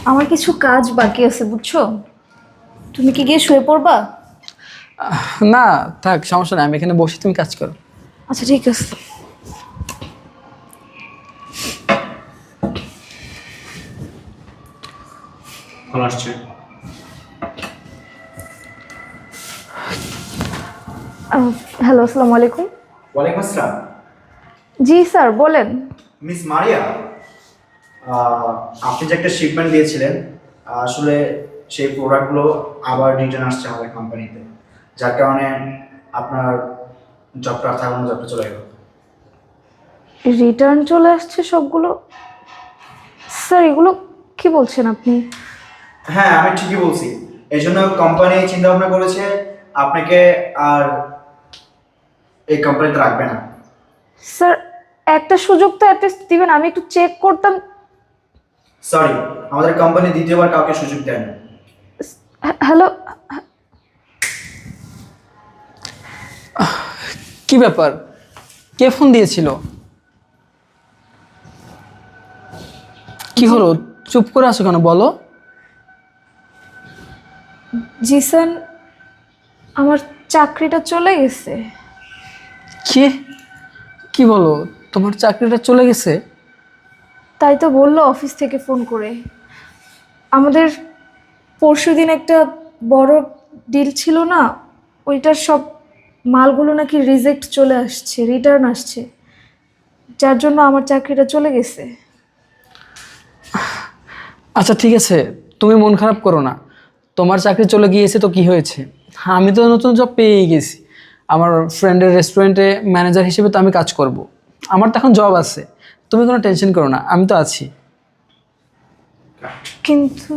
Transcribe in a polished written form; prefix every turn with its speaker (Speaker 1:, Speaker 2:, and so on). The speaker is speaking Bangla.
Speaker 1: আমার কিছু কাজ বাকি আছে বুঝছো। তুমি কি গিয়ে শুয়ে পড়বা?
Speaker 2: না থাক, সমস্যা নাই, আমি এখানে বসে, তুমি কাজ করো।
Speaker 1: আচ্ছা ঠিক আছে।
Speaker 3: ফোন আসছে।
Speaker 1: হ্যালো, আসসালামু আলাইকুম।
Speaker 3: ওয়ালাইকুম আসসালাম।
Speaker 1: জি স্যার বলেন।
Speaker 3: মিস মারিয়া, আপনি যে একটা শিপমেন্ট দিয়েছিলেন, আসলে সেই প্রোডাক্টগুলো আবার রিটার্ন আসছে আমাদের কোম্পানিতে, যার কারণে আপনার জবটা থাকানো জবটা চলে গেল।
Speaker 1: রিটার্ন চলে আসছে সবগুলো? স্যার এগুলো কি বলছেন আপনি?
Speaker 3: হ্যাঁ, আমি ঠিকই বলছি। এই জন্য কোম্পানি চিন্তা ভাবনা করেছে আপনাকে আর এই কোম্পানিতে রাখবে না।
Speaker 1: স্যার একটা সুযোগ তো অ্যাটলিস্ট দিবেন, আমি একটু চেক করতাম।
Speaker 3: সরি, আমাদের কোম্পানি দ্বিতীয়বার কাউকে সুযোগ দেয় না।
Speaker 1: হ্যালো।
Speaker 2: কি ব্যাপার, কে ফোন দিয়েছিল? কি হলো, চুপ করে আছো কেন, বলো।
Speaker 1: জি স্যার, আমার চাকরিটা চলে গেছে।
Speaker 2: কি কি বলো, তোমার চাকরিটা চলে গেছে?
Speaker 1: তাই তো বললো অফিস থেকে ফোন করে। আমাদের পরশুদিন একটা বড় ডিল ছিল না, ওইটার সব মালগুলো নাকি রিজেক্ট চলে আসছে, রিটার্ন আসছে, যার জন্য আমার চাকরিটা চলে গেছে।
Speaker 2: আচ্ছা ঠিক আছে, তুমি মন খারাপ করো না। তোমার চাকরি চলে গিয়েছে তো কি হয়েছে, আমি তো নতুন জব পেয়ে গেছি। আমার ফ্রেন্ডের রেস্টুরেন্টে ম্যানেজার হিসেবে তো আমি কাজ করব। আমার তো এখন জব আছে, তুমি কোনো টেনশন করো না, আমি তো আছি।
Speaker 1: কিন্তু